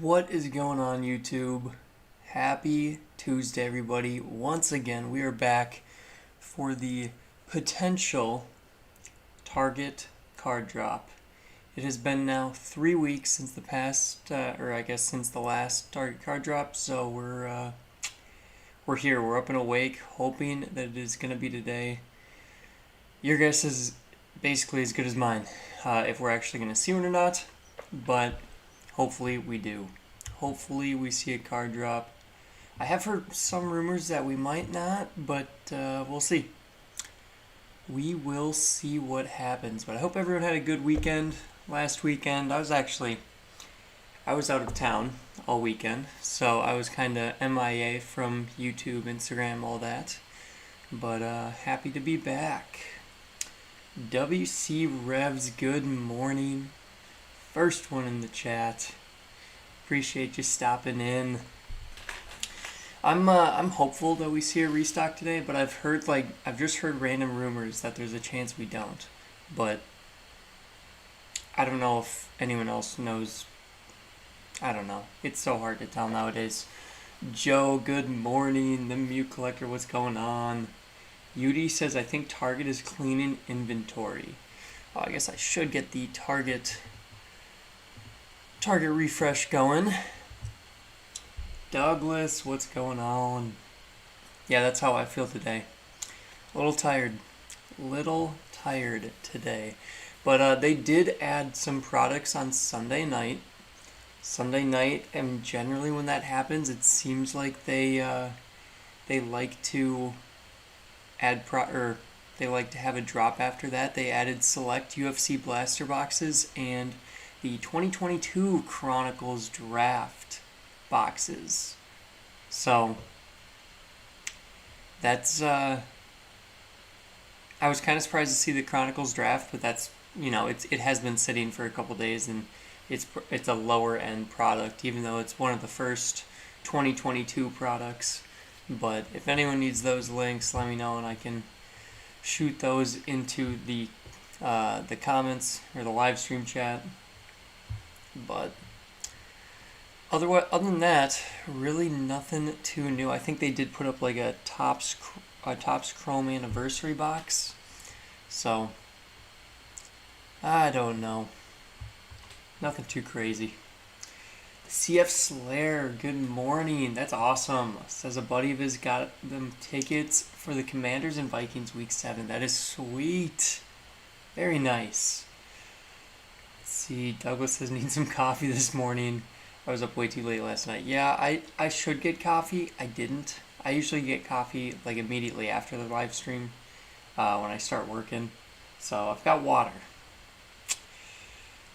What is going on, YouTube? Happy Tuesday, everybody. Once again, we are back for the potential Target card drop. It has been now 3 weeks since the since the last Target card drop, so we're here. We're up and awake, hoping that it is going to be today. Your guess is basically as good as mine, if we're actually going to see one or not, but hopefully we do. Hopefully we see a card drop. I have heard some rumors that we might not, but we'll see. We will see what happens. But I hope everyone had a good weekend. Last weekend, I was out of town all weekend, so I was kind of MIA from YouTube, Instagram, all that. But happy to be back. WC Revs, good morning. First one in the chat. Appreciate you stopping in. I'm hopeful that we see a restock today, but I've just heard random rumors that there's a chance we don't. But I don't know if anyone else knows. I don't know. It's so hard to tell nowadays. Joe, good morning. The Mute Collector, what's going on? Yudi says, I think Target is cleaning inventory. Oh, I guess I should get the Target refresh going. Douglas, what's going on? Yeah, that's how I feel today. A little tired today. But they did add some products on Sunday night. And generally when that happens, it seems like they like to they like to have a drop after that. They added select UFC blaster boxes and the 2022 Chronicles draft boxes. So that's I was kind of surprised to see the Chronicles draft, but that's it has been sitting for a couple days, and it's a lower end product, even though it's one of the first 2022 products. But if anyone needs those links, let me know and I can shoot those into the comments or the live stream chat. But other than that, really nothing too new. I think they did put up like a Topps Chrome anniversary box. So I don't know. Nothing too crazy. CF Slayer, good morning. That's awesome. Says a buddy of his got them tickets for the Commanders and Vikings Week 7. That is sweet. Very nice. Let's see, Douglas says need some coffee this morning. I was up way too late last night. Yeah, I should get coffee. I didn't. I usually get coffee like immediately after the live stream when I start working. So I've got water.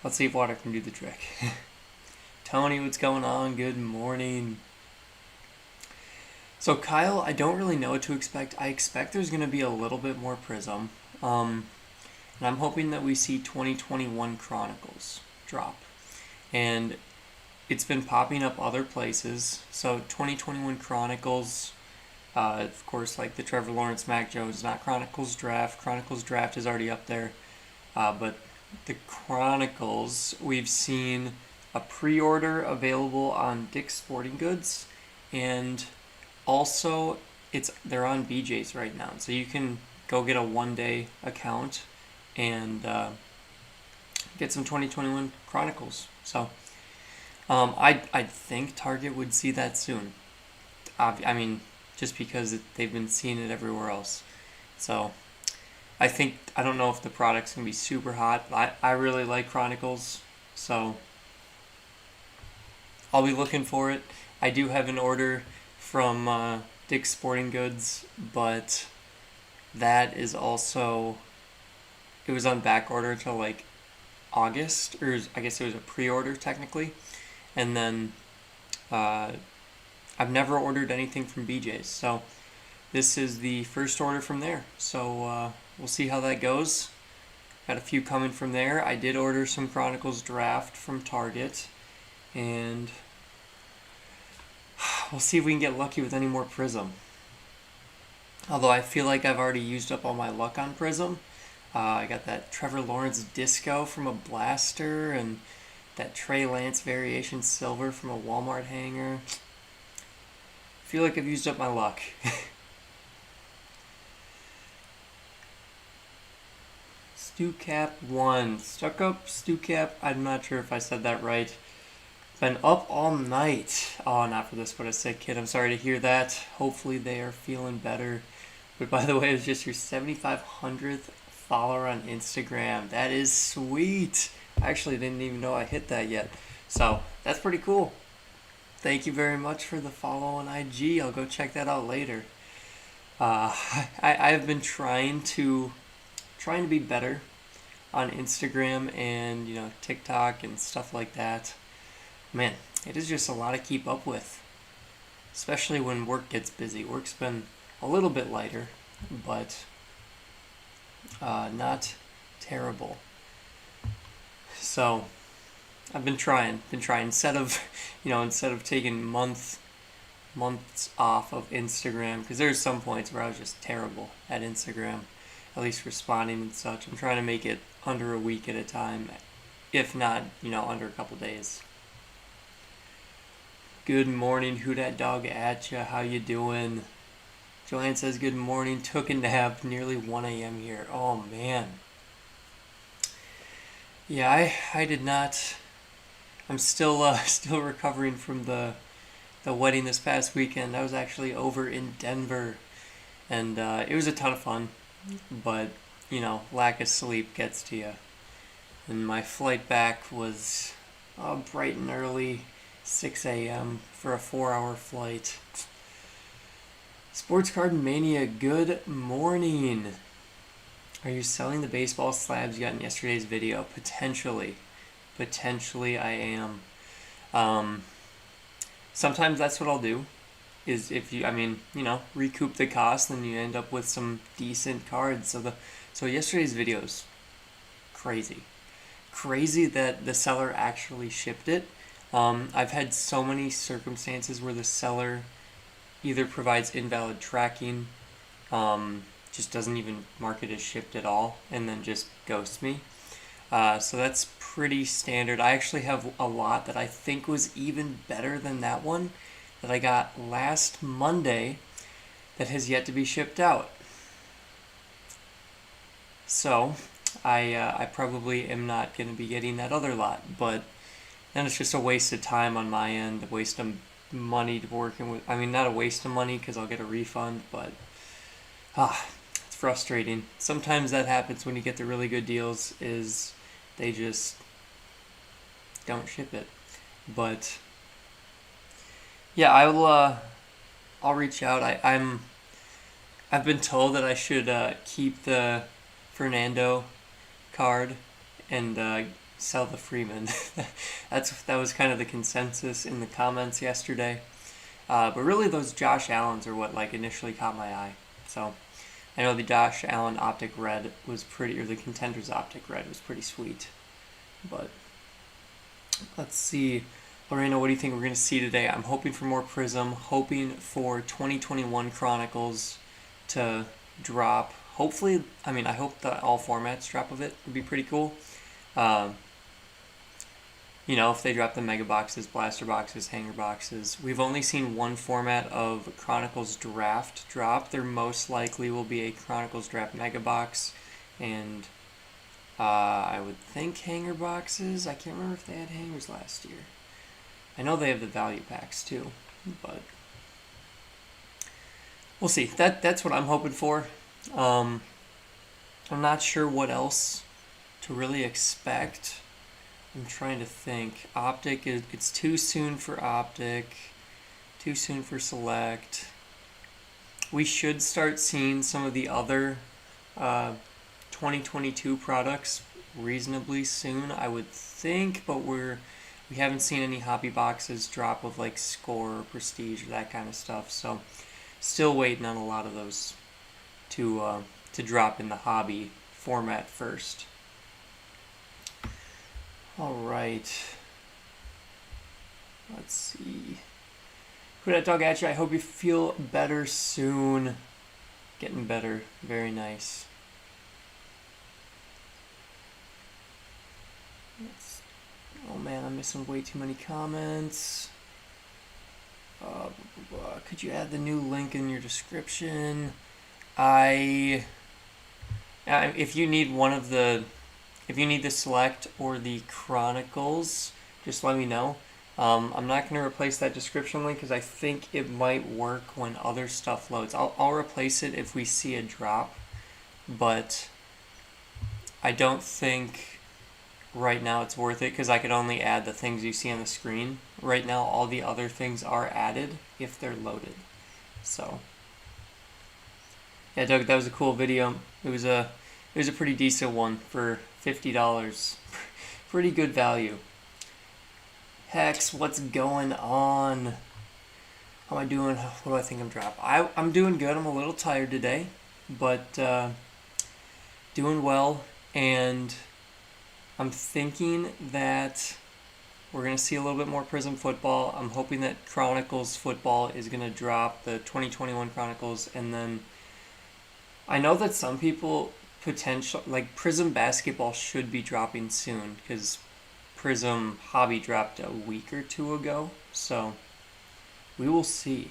Let's see if water can do the trick. Tony, what's going on? Good morning. So Kyle, I don't really know what to expect. I expect there's going to be a little bit more Prizm. And I'm hoping that we see 2021 Chronicles drop. And it's been popping up other places. So 2021 Chronicles, of course, like the Trevor Lawrence, Mac Jones, not Chronicles Draft. Chronicles Draft is already up there. But the Chronicles, we've seen a pre-order available on Dick's Sporting Goods, and also they're on BJ's right now, so you can go get a one-day account and get some 2021 Chronicles. So I think Target would see that soon. I mean, just because they've been seeing it everywhere else. So I don't know if the product's gonna be super hot. I really like Chronicles, so I'll be looking for it. I do have an order from Dick's Sporting Goods, but that is also, it was on back order until like August, or I guess it was a pre-order technically. And then I've never ordered anything from BJ's, so this is the first order from there. So we'll see how that goes. Got a few coming from there. I did order some Chronicles Draft from Target, and we'll see if we can get lucky with any more Prizm. Although I feel like I've already used up all my luck on Prizm. I got that Trevor Lawrence Disco from a blaster, and that Trey Lance variation silver from a Walmart hanger. I feel like I've used up my luck. Stu Cap 1. Stuck up Stu Cap. I'm not sure if I said that right. Been up all night. Oh, not for this, but a sick kid. I'm sorry to hear that. Hopefully they are feeling better. But by the way, it was just your 7,500th follower on Instagram. That is sweet. I actually didn't even know I hit that yet. So that's pretty cool. Thank you very much for the follow on IG. I'll go check that out later. I've been trying to be better on Instagram and TikTok and stuff like that. Man, it is just a lot to keep up with, especially when work gets busy. Work's been a little bit lighter, but not terrible. So I've been trying instead of taking months off of Instagram, because there's some points where I was just terrible at Instagram, at least responding and such. I'm trying to make it under a week at a time, if not under a couple days. Good morning, who dat dog at ya? How you doing? Joanne says good morning. Took a nap, nearly 1 a.m. here. Oh man. Yeah, I did not. I'm still recovering from the wedding this past weekend. I was actually over in Denver, and it was a ton of fun, but lack of sleep gets to you. And my flight back was bright and early, 6 a.m. for a 4-hour flight. Sports Card Mania, good morning. Are you selling the baseball slabs you got in yesterday's video? Potentially I am. Sometimes that's what I'll do, is if you recoup the cost, then you end up with some decent cards. So yesterday's video's crazy that the seller actually shipped it. I've had so many circumstances where the seller either provides invalid tracking, just doesn't even mark it as shipped at all, and then just ghosts me. So that's pretty standard. I actually have a lot that I think was even better than that one that I got last Monday that has yet to be shipped out. So I probably am not going to be getting that other lot, but then it's just a waste of time on my end, a waste of money to working with. I mean, not a waste of money because I'll get a refund, but it's frustrating. Sometimes that happens when you get the really good deals, is they just don't ship it. But yeah, I'll reach out. I've been told that I should keep the Fernando card and sell the Freeman. That was kind of the consensus in the comments yesterday. But really, those Josh Allens are what initially caught my eye. So I know the Josh Allen Optic Red was pretty, or the Contenders Optic Red was pretty sweet. But let's see. Lorena, what do you think we're going to see today? I'm hoping for more Prizm, hoping for 2021 Chronicles to drop. Hopefully, I hope that all formats drop of it would be pretty cool. If they drop the mega boxes, blaster boxes, hanger boxes. We've only seen one format of Chronicles Draft drop. There most likely will be a Chronicles Draft mega box, and I would think hanger boxes. I can't remember if they had hangers last year. I know they have the value packs too, but we'll see. That's what I'm hoping for. I'm not sure what else to really expect. I'm trying to think. Optic, it's too soon for Optic, too soon for Select. We should start seeing some of the other 2022 products reasonably soon, I would think, but we haven't seen any hobby boxes drop of Score or Prestige or that kind of stuff, so still waiting on a lot of those to drop in the hobby format first. All right. Let's see. Who that dog at you? I hope you feel better soon. Getting better. Very nice. Oh man, I'm missing way too many comments. Could you add the new link in your description? If you need one of the, if you need the Select or the Chronicles, just let me know. I'm not going to replace that description link because I think it might work when other stuff loads. I'll replace it if we see a drop, but I don't think right now it's worth it because I could only add the things you see on the screen. Right now, all the other things are added if they're loaded. So, yeah, Doug, that was a cool video. It was a pretty decent one for $50. Pretty good value. Hex, what's going on? How am I doing? What do I think I'm dropping? I'm doing good. I'm a little tired today, but doing well. And I'm thinking that we're going to see a little bit more Prizm football. I'm hoping that Chronicles football is going to drop, the 2021 Chronicles, and then I know that some people like Prizm basketball should be dropping soon because Prizm hobby dropped a week or two ago, so we will see.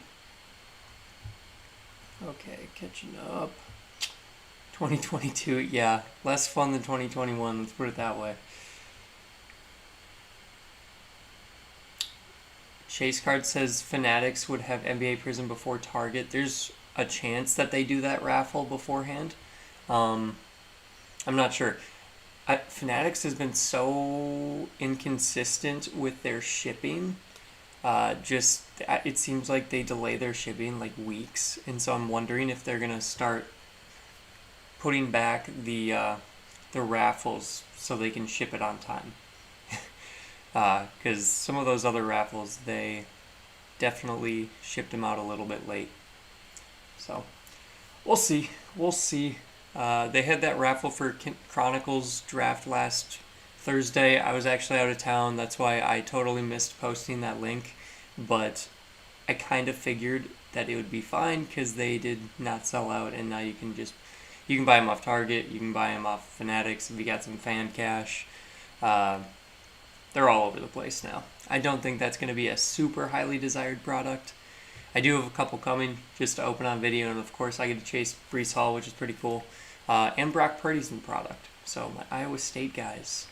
Okay, catching up. 2022, yeah, less fun than 2021, let's put it that way. Chase Card says Fanatics would have NBA Prizm before Target. There's a chance that they do that raffle beforehand. I'm not sure. Fanatics has been so inconsistent with their shipping. It seems like they delay their shipping like weeks, and so I'm wondering if they're gonna start putting back the raffles so they can ship it on time. Because some of those other raffles, they definitely shipped them out a little bit late. So we'll see. We'll see. They had that raffle for Chronicles draft last Thursday. I was actually out of town. That's why I totally missed posting that link. But I kind of figured that it would be fine because they did not sell out, and now you can buy them off Target. You can buy them off Fanatics if you got some fan cash. They're all over the place now. I don't think that's going to be a super highly desired product. I do have a couple coming just to open on video, and of course I get to chase Brees Hall, which is pretty cool. And Brock Purdy's in the product. So my Iowa State guys.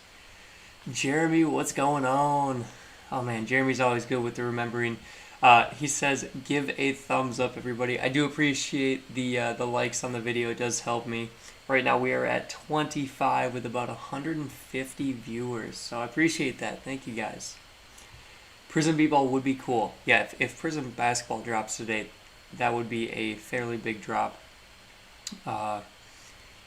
Jeremy, what's going on? Oh man, Jeremy's always good with the remembering. He says, give a thumbs up, everybody. I do appreciate the likes on the video. It does help me. Right now we are at 25 with about 150 viewers. So I appreciate that. Thank you guys. Prizm B-Ball would be cool. Yeah, if Prizm Basketball drops today, that would be a fairly big drop. And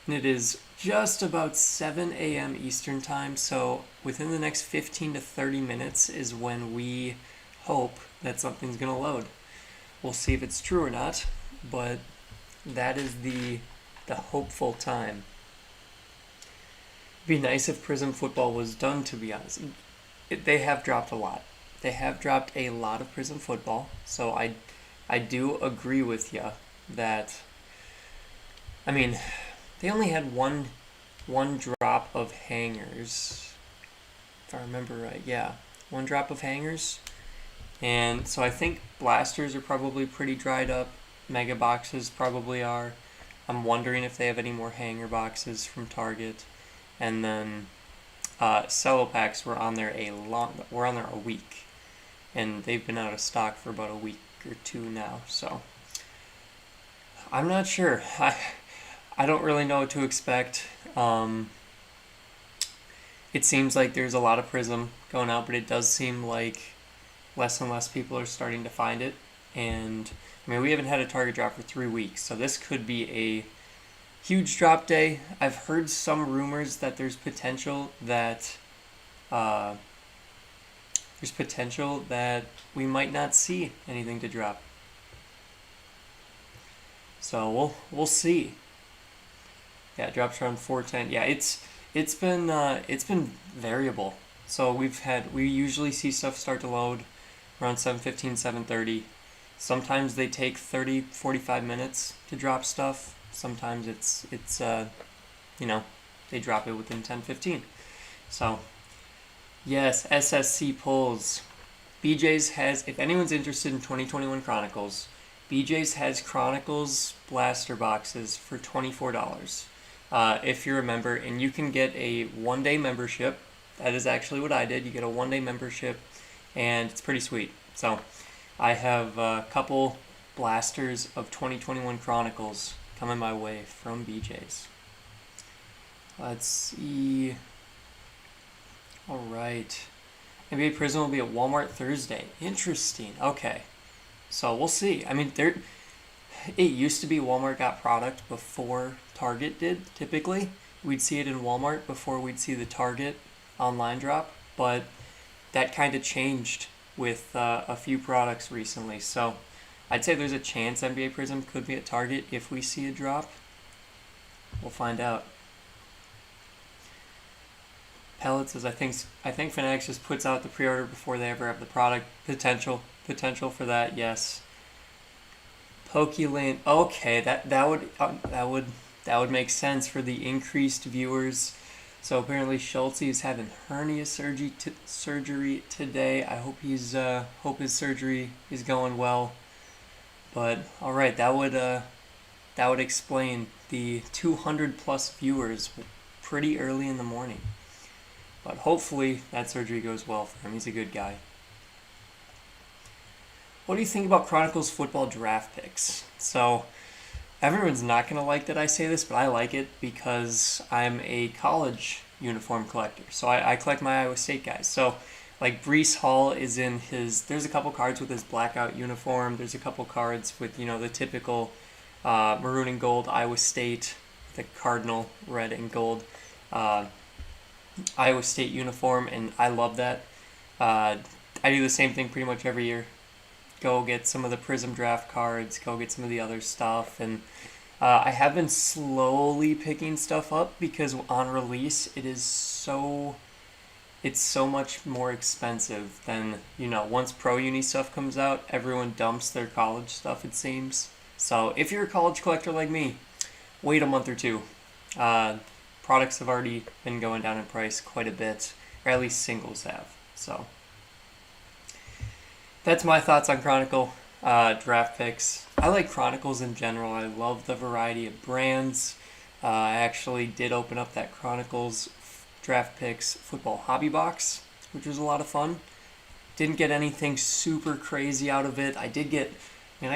it is just about 7 a.m. Eastern time, so within the next 15 to 30 minutes is when we hope that something's going to load. We'll see if it's true or not, but that is the hopeful time. It'd be nice if Prizm football was done, to be honest. They have dropped a lot. They have dropped a lot of Prizm football, so I do agree with you that, I mean, they only had one drop of hangers, if I remember right. Yeah, one drop of hangers. And so I think blasters are probably pretty dried up. Mega boxes probably are. I'm wondering if they have any more hanger boxes from Target. And then cello packs were on there a week. And they've been out of stock for about a week or two now. So I'm not sure. I don't really know what to expect. It seems like there's a lot of Prizm going out, but it does seem like less and less people are starting to find it. And I mean, we haven't had a Target drop for 3 weeks, so this could be a huge drop day. I've heard some rumors that there's potential that we might not see anything to drop. So we'll see. Yeah, it drops around 410. Yeah, it's been variable. So we usually see stuff start to load around 7:15, 7:30. Sometimes they take 30, 45 minutes to drop stuff. Sometimes it's they drop it within 10, 15. So Yes, SSC pulls. BJ's has, if anyone's interested in 2021 Chronicles, BJ's has Chronicles blaster boxes for $24. If you're a member, and you can get a 1 day membership. That is actually what I did. You get a 1 day membership, and it's pretty sweet. So I have a couple blasters of 2021 Chronicles coming my way from BJ's. Let's see. All right. NBA Prizm will be at Walmart Thursday. Interesting. Okay. So we'll see. I mean, it used to be Walmart got product before Target did, typically. We'd see it in Walmart before we'd see the Target online drop, but that kind of changed with a few products recently. So I'd say there's a chance NBA Prizm could be at Target if we see a drop. We'll find out. Pellet says, I think Fanatics just puts out the pre-order before they ever have the product. Potential for that, yes. Pokélane, okay, that would make sense for the increased viewers. So apparently Schultze is having hernia surgery today. I hope hope his surgery is going well. But all right, that would explain the 200 plus viewers pretty early in the morning. But hopefully that surgery goes well for him. He's a good guy. What do you think about Chronicles football draft picks? So everyone's not going to like that I say this, but I like it because I'm a college uniform collector. So I collect my Iowa State guys. So like Breece Hall is in there's a couple cards with his blackout uniform. There's a couple cards with, the typical maroon and gold Iowa State, the Cardinal red and gold Iowa State uniform, and I love that. I do the same thing pretty much every year. Go get some of the Prizm draft cards, go get some of the other stuff, and I have been slowly picking stuff up because on release it's so much more expensive than, once Pro Uni stuff comes out, everyone dumps their college stuff, it seems. So if you're a college collector like me, wait a month or two. Products have already been going down in price quite a bit, or at least singles have. So that's my thoughts on Chronicle draft picks. I like Chronicles in general. I love the variety of brands. I actually did open up that Chronicles draft picks football hobby box, which was a lot of fun. Didn't get anything super crazy out of it. I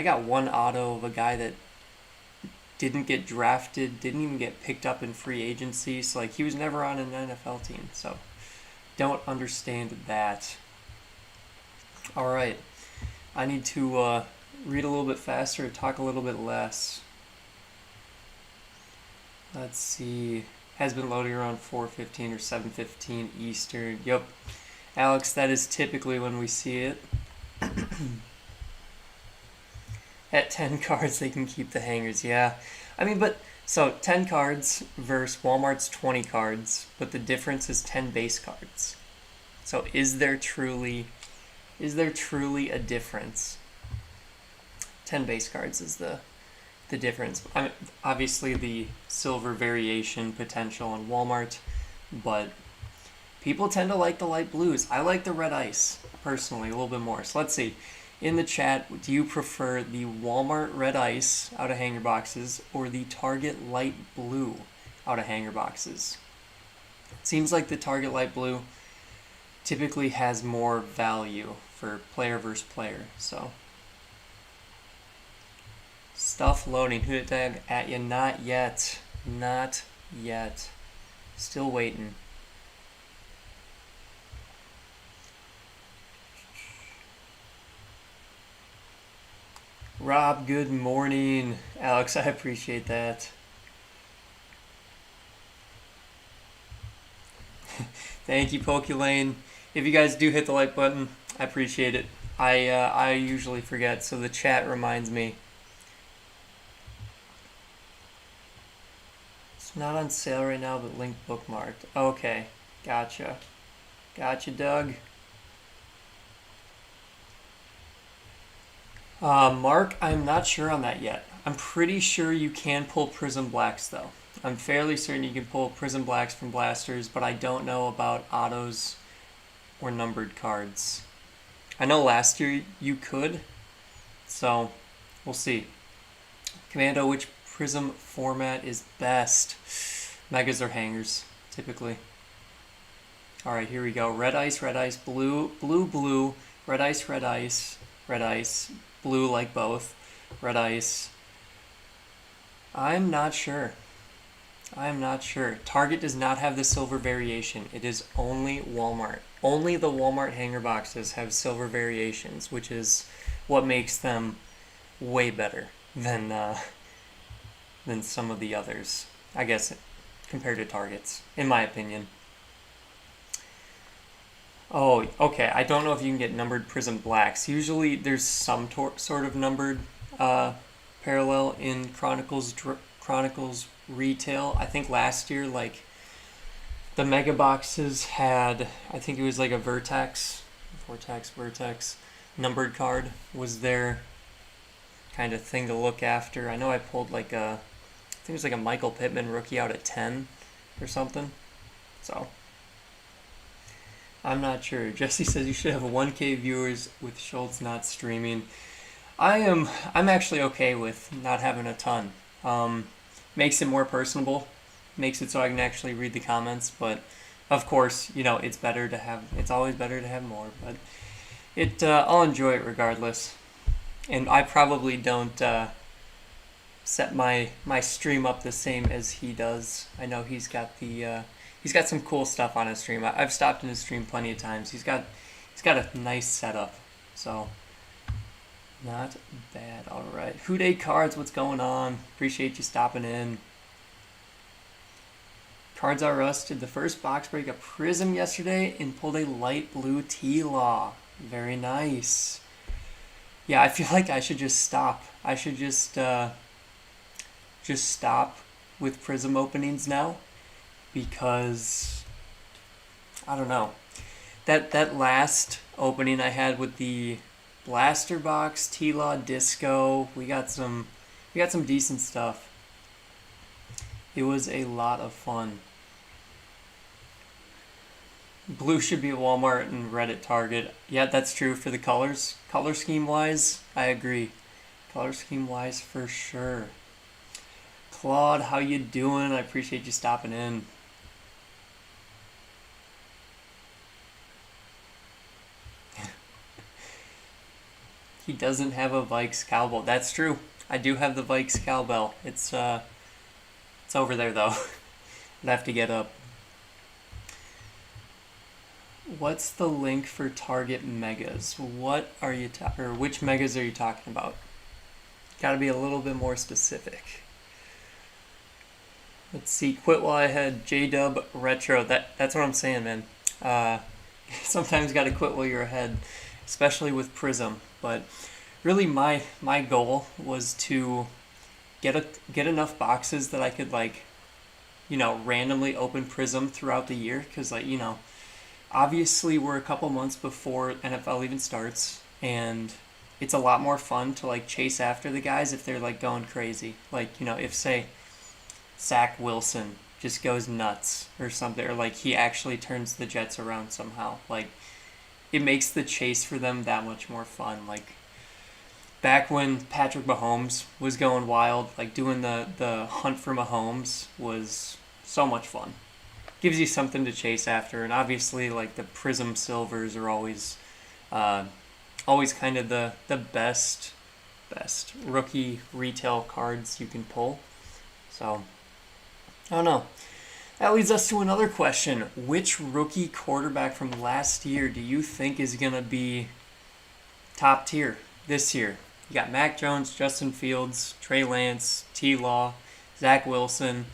got one auto of a guy that didn't get drafted, didn't even get picked up in free agency. So he was never on an NFL team. So don't understand that. All right. I need to read a little bit faster, talk a little bit less. Let's see. Has been loading around 4:15 or 7:15 Eastern. Yep. Alex, that is typically when we see it. At 10 cards, they can keep the hangers. Yeah. So 10 cards versus Walmart's 20 cards, but the difference is 10 base cards. So is there truly a difference? 10 base cards is the difference. Obviously the silver variation potential in Walmart, but people tend to like the light blues. I like the red ice, personally, a little bit more. So let's see. In the chat, do you prefer the Walmart red ice out of hanger boxes or the Target light blue out of hanger boxes? It seems like the Target light blue typically has more value for player versus player. So stuff loading. Who tag at you? Not yet. Still waiting. Rob, good morning. Alex, I appreciate that. Thank you, Pokélane. If you guys do hit the like button, I appreciate it. I usually forget, so the chat reminds me. It's not on sale right now, but link bookmarked. Okay, gotcha. Gotcha, Doug. Mark, I'm not sure on that yet. I'm pretty sure you can pull Prizm Blacks, though. I'm fairly certain you can pull Prizm Blacks from blasters, but I don't know about autos or numbered cards. I know last year you could, so we'll see. Commando, which Prizm format is best? Megas or hangers, typically. Alright, here we go. Red ice, blue, blue, blue, red ice, blue like both, red ice. I'm not sure. Target does not have the silver variation. It is only Walmart. Only the Walmart hanger boxes have silver variations, which is what makes them way better than some of the others, I guess, compared to Target's, in my opinion. Oh, okay. I don't know if you can get numbered Prizm Blacks. Usually there's some sort of numbered parallel in Chronicles retail. I think last year, like, the mega boxes had, I think it was like a Vertex numbered card was their kind of thing to look after. I know I pulled like I think it was like a Michael Pittman rookie out at 10 or something. So I'm not sure. Jesse says you should have 1K viewers with Schultz not streaming. I'm actually okay with not having a ton. Makes it more personable. Makes it so I can actually read the comments. But of course, it's always better to have more. But I'll enjoy it regardless. And I probably don't set my stream up the same as he does. I know he's got some cool stuff on his stream. I've stopped in his stream plenty of times. He's got a nice setup, so not bad. All right, Who Day Cards, what's going on? Appreciate you stopping in. Cards Are Us did the first box break of Prizm yesterday and pulled a light blue T-Law. Very nice. Yeah, I feel like I should just stop. I should just stop with Prizm openings now, because I don't know. That last opening I had with the Blaster Box, T-Law Disco, we got some decent stuff. It was a lot of fun. Blue should be at Walmart and red at Target. Yeah, that's true for the colors. Color scheme wise, I agree. Color scheme wise, for sure. Claude, how you doing? I appreciate you stopping in. He doesn't have a Vikes cowbell. That's true. I do have the Vikes cowbell. It's over there though. I'd have to get up. What's the link for Target Megas? What are you or which Megas are you talking about? Got to be a little bit more specific. Let's see. Quit while I had J-Dub Retro. That's what I'm saying, man. Sometimes got to quit while you're ahead, especially with Prizm. But really, my goal was to get enough boxes that I could randomly open Prizm throughout the year, because obviously we're a couple months before NFL even starts, and it's a lot more fun to chase after the guys if they're going crazy. If say Zach Wilson just goes nuts or something, or he actually turns the Jets around somehow. It makes the chase for them that much more fun. Back when Patrick Mahomes was going wild, doing the hunt for Mahomes was so much fun. Gives you something to chase after, and obviously the Prizm Silvers are always kind of the best rookie retail cards you can pull. So I don't know. That leads us to another question. Which rookie quarterback from last year do you think is going to be top tier this year? You got Mac Jones, Justin Fields, Trey Lance, T-Law, Zach Wilson.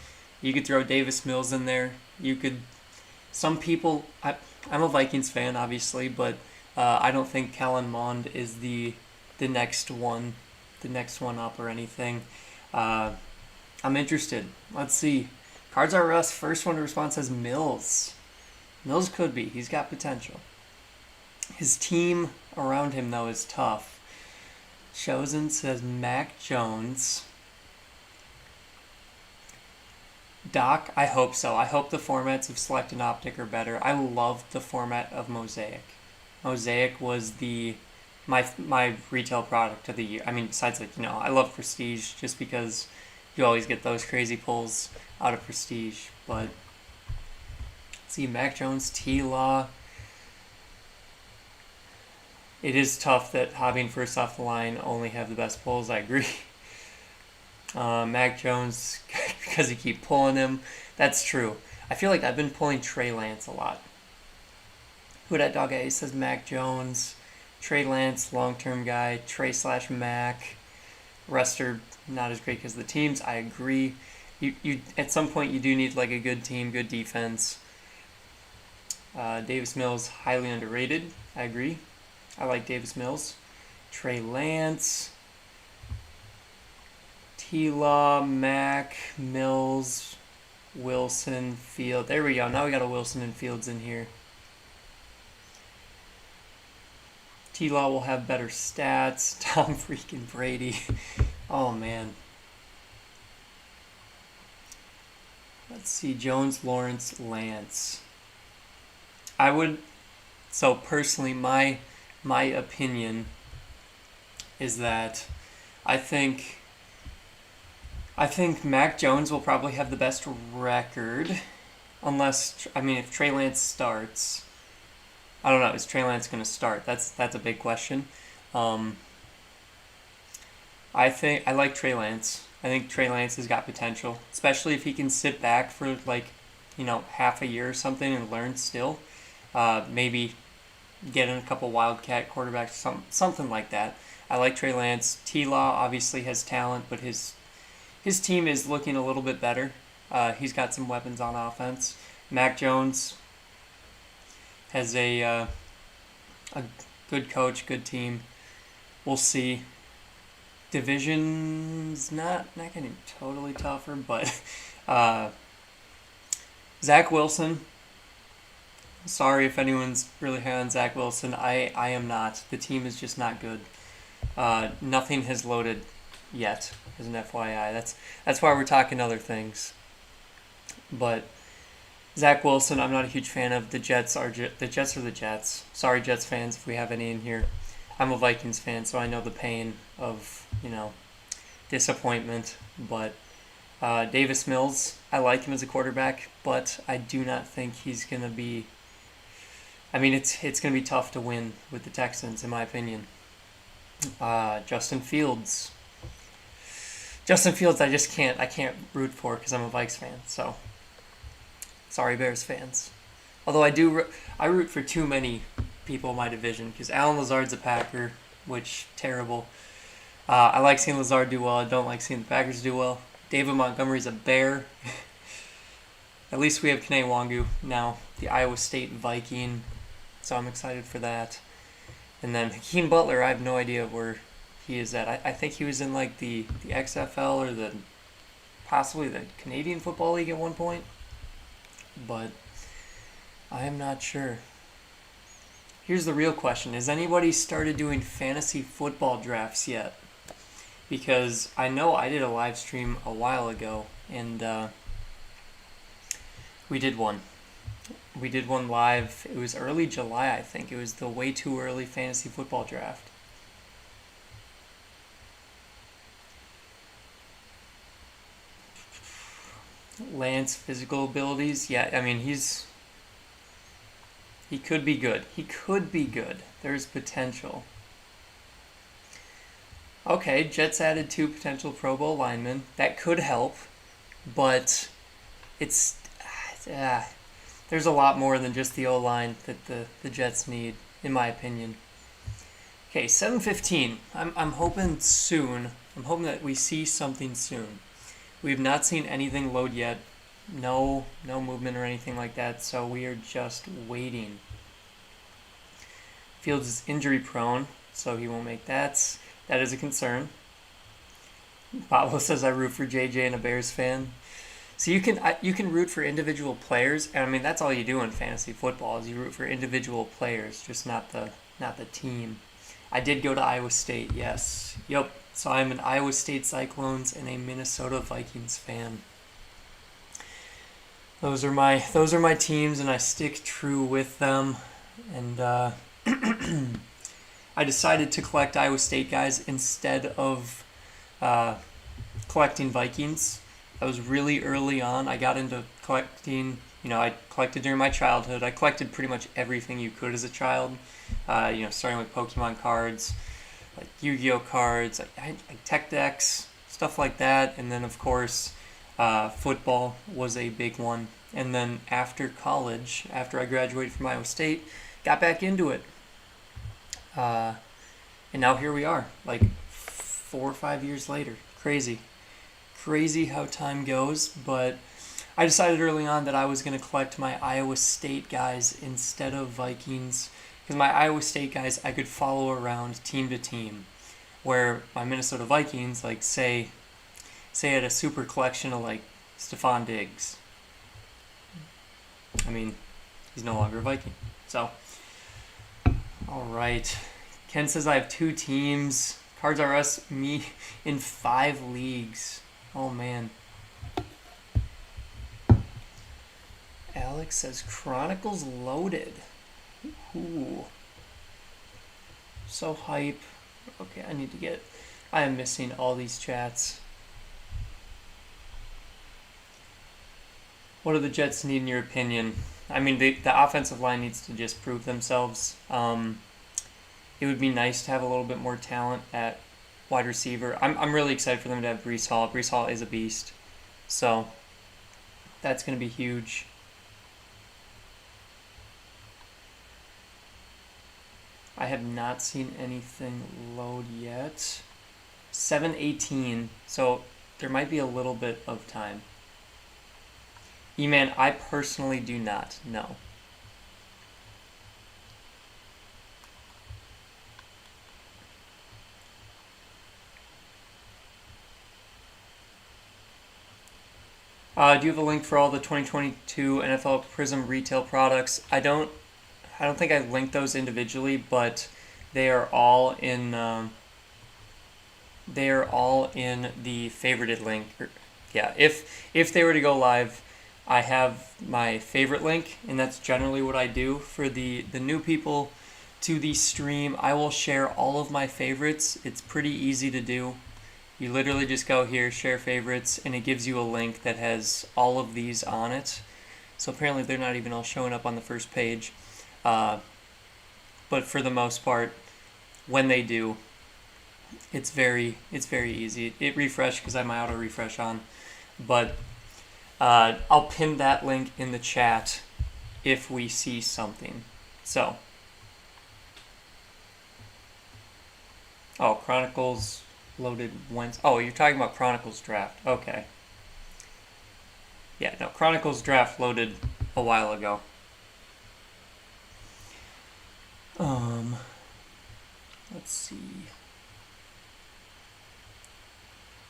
You could throw Davis Mills in there. Some people, I'm a Vikings fan, obviously, but I don't think Kellen Mond is the next one up or anything. I'm interested. Let's see. Cards Are Us, first one to respond says Mills. Mills could be. He's got potential. His team around him, though, is tough. Chosen says Mac Jones. Doc, I hope so. I hope the formats of Select and Optic are better. I loved the format of Mosaic. Mosaic was my retail product of the year. I mean, besides I love Prestige just because you always get those crazy pulls out of Prestige. But see, Mac Jones, T Law. It is tough that Hobby first off the line only have the best pulls. I agree. Mac Jones, because you keep pulling him. That's true. I feel like I've been pulling Trey Lance a lot. Who that dog A says Mac Jones, Trey Lance, long-term guy, Trey/Mac. Rest are not as great because of the teams. I agree. You at some point you do need like a good team, good defense. Davis Mills, highly underrated. I agree. I like Davis Mills. Trey Lance, T-Law, Mac, Mills, Wilson, Field. There we go. Now we got a Wilson and Fields in here. T-Law will have better stats. Tom freaking Brady. Oh, man. Let's see. Jones, Lawrence, Lance. I would... So, personally, my opinion is that I think Mac Jones will probably have the best record unless, if Trey Lance starts. I don't know. Is Trey Lance going to start? That's a big question. I like Trey Lance. I think Trey Lance has got potential, especially if he can sit back for half a year or something and learn still. Maybe get in a couple Wildcat quarterbacks, something like that. I like Trey Lance. T-Law obviously has talent, but his team is looking a little bit better. He's got some weapons on offense. Mac Jones has a good coach, good team. We'll see. Division's not getting totally tougher, but Zach Wilson. Sorry if anyone's really high on Zach Wilson. I am not. The team is just not good. Nothing has loaded yet, as an FYI. That's why we're talking other things. But Zach Wilson, I'm not a huge fan of. The Jets are the Jets. Sorry, Jets fans, if we have any in here. I'm a Vikings fan, so I know the pain of disappointment. But Davis Mills, I like him as a quarterback, but I do not think he's gonna be. It's going to be tough to win with the Texans, in my opinion. Justin Fields, I can't root for because I'm a Vikes fan. So, sorry, Bears fans. Although I root for too many people in my division because Alan Lazard's a Packer, which terrible. I like seeing Lazard do well. I don't like seeing the Packers do well. David Montgomery's a Bear. At least we have Kene Wangu now, the Iowa State Viking. So I'm excited for that. And then Hakeem Butler, I have no idea where he is at. I think he was in the XFL or possibly the Canadian Football League at one point. But I am not sure. Here's the real question. Has anybody started doing fantasy football drafts yet? Because I know I did a live stream a while ago and we did one. We did one live. It was early July, I think. It was the way too early fantasy football draft. Lance, physical abilities. Yeah, he could be good. There's potential. Okay, Jets added 2 potential Pro Bowl linemen. That could help, but it's... there's a lot more than just the O-line that the Jets need, in my opinion. Okay, 7:15. I'm hoping soon. I'm hoping that we see something soon. We have not seen anything load yet. No movement or anything like that, so we are just waiting. Fields is injury prone, so he won't make that. That is a concern. Pablo says I root for JJ and a Bears fan. So you can root for individual players, and that's all you do in fantasy football is you root for individual players, just not the team. I did go to Iowa State, yes. Yep. So I'm an Iowa State Cyclones and a Minnesota Vikings fan. those are my teams, and I stick true with them. And I decided to collect Iowa State guys instead of uh, collecting Vikings. I was really early on. I got into collecting. I collected during my childhood. I collected pretty much everything you could as a child. Starting with Pokemon cards, like Yu-Gi-Oh cards, like tech decks, stuff like that. And then of course, football was a big one. And then after college, after I graduated from Iowa State, got back into it. Uh, and now here we are, like 4 or 5 years later. Crazy. Crazy how time goes, but I decided early on that I was going to collect my Iowa State guys instead of Vikings, because my Iowa State guys I could follow around team to team, where my Minnesota Vikings, like say had a super collection of like Stephon Diggs. I mean, he's no longer a Viking. So, all right. Ken says I have 2 teams. Cards R Us, me in 5 leagues. Oh man. Alex says Chronicles loaded. Ooh. So hype. Okay, I am missing all these chats. What do the Jets need in your opinion? I mean, the offensive line needs to just prove themselves. It would be nice to have a little bit more talent at wide receiver. I'm really excited for them to have Breece Hall. Breece Hall is a beast. So that's going to be huge. I have not seen anything load yet. 7:18, so there might be a little bit of time. E-Man, I personally do not know. Do you have a link for all the 2022 NFL Prizm retail products? I don't think I linked those individually, but they are all in. They are all in the favorited link. Yeah, if they were to go live, I have my favorite link, and that's generally what I do for the new people to the stream. I will share all of my favorites. It's pretty easy to do. You literally just go here, share favorites, and it gives you a link that has all of these on it. So apparently they're not even all showing up on the first page. But for the most part, when they do, it's very easy. It refreshed because I have my auto refresh on. But I'll pin that link in the chat if we see something. So, Chronicles loaded Wednesday. Oh, you're talking about Chronicles draft. Okay. Yeah, no, Chronicles draft loaded a while ago. Let's see.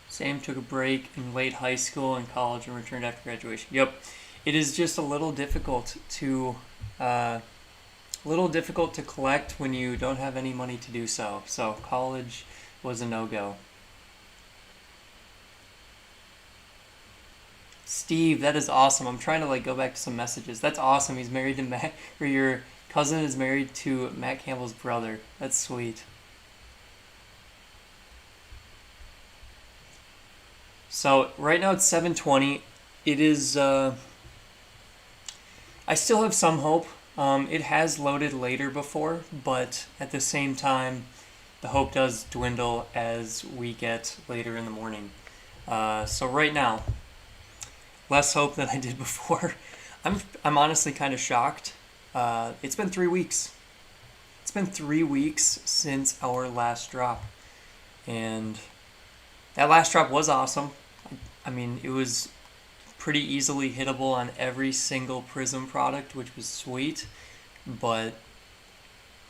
Sam took a break in late high school and college and returned after graduation. Yep, it is just a little difficult to collect when you don't have any money to do so. So college was a no-go. Steve, that is awesome. I'm trying to go back to some messages. That's awesome. He's married to Matt, or your cousin is married to Matt Campbell's brother. That's sweet. So right now it's 7:20. It is. I still have some hope. It has loaded later before, but at the same time, the hope does dwindle as we get later in the morning. So right now, less hope than I did before. I'm honestly kind of shocked. It's been 3 weeks. It's been 3 weeks since our last drop, and that last drop was awesome. I mean, it was pretty easily hittable on every single Prizm product, which was sweet. But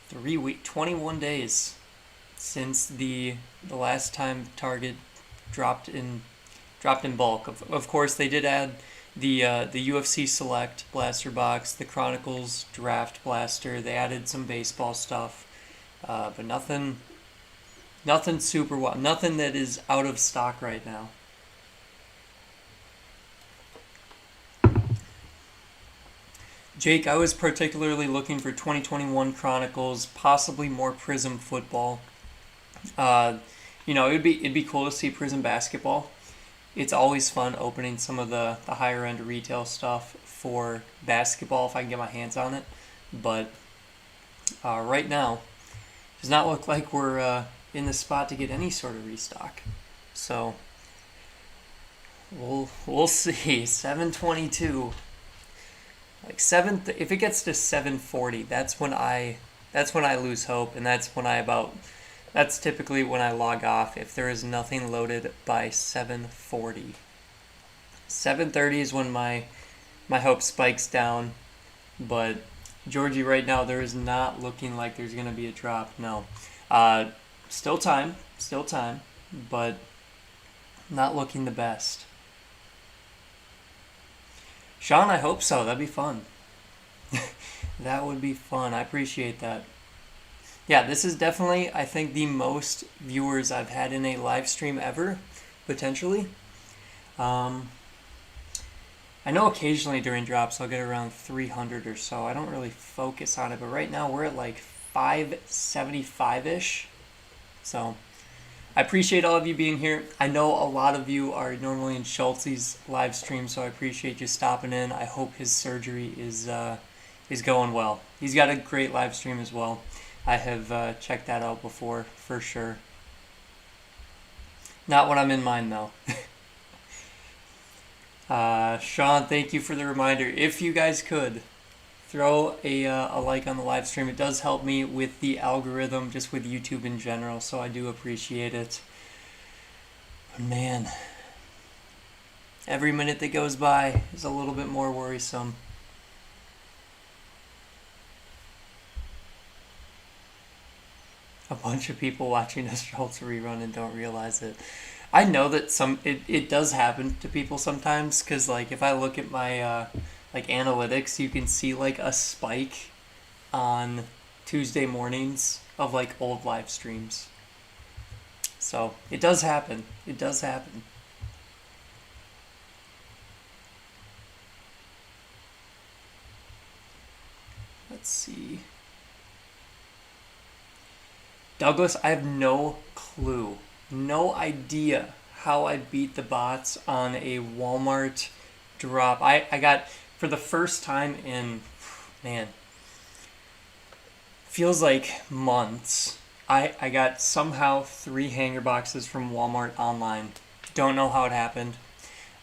21 days since the last time Target dropped in bulk. Of course, they did add the UFC Select Blaster Box, the Chronicles Draft Blaster. They added some baseball stuff, but nothing super wild. Nothing that is out of stock right now. Jake, I was particularly looking for 2021 Chronicles, possibly more Prizm football. Uh, it'd be cool to see Prizm basketball. It's always fun opening some of the higher end retail stuff for basketball if I can get my hands on it. But right now, does not look like we're in the spot to get any sort of restock. So we'll see. 722. Like if it gets to 740, that's when I lose hope, and that's typically when I log off if there is nothing loaded by 740. 730 is when my hope spikes down, but Georgie, right now there is not looking like there's gonna be a drop. No, still time, but not looking the best. Sean, I hope so. That'd be fun. That would be fun. I appreciate that. Yeah, this is definitely, I think, the most viewers I've had in a live stream ever, potentially. Um, I know occasionally during drops I'll get around 300 or so. I don't really focus on it, but right now we're at like 575-ish. So I appreciate all of you being here. I know a lot of you are normally in Schultz's live stream, so I appreciate you stopping in. I hope his surgery is going well. He's got a great live stream as well. I have checked that out before, for sure. Not when I'm in mine, though. Sean, thank you for the reminder. If you guys could, throw a like on the live stream. It does help me with the algorithm, just with YouTube in general, so I do appreciate it. But man, every minute that goes by is a little bit more worrisome. A bunch of people watching a Schultz rerun and don't realize it. I know that it does happen to people sometimes, because like if I look at my like analytics, you can see like a spike on Tuesday mornings of like old live streams. So it does happen. It does happen. Let's see. Douglas, I have no clue, no idea how I beat the bots on a Walmart drop. I got, for the first time in, man, feels like months, I got somehow 3 hanger boxes from Walmart online. Don't know how it happened.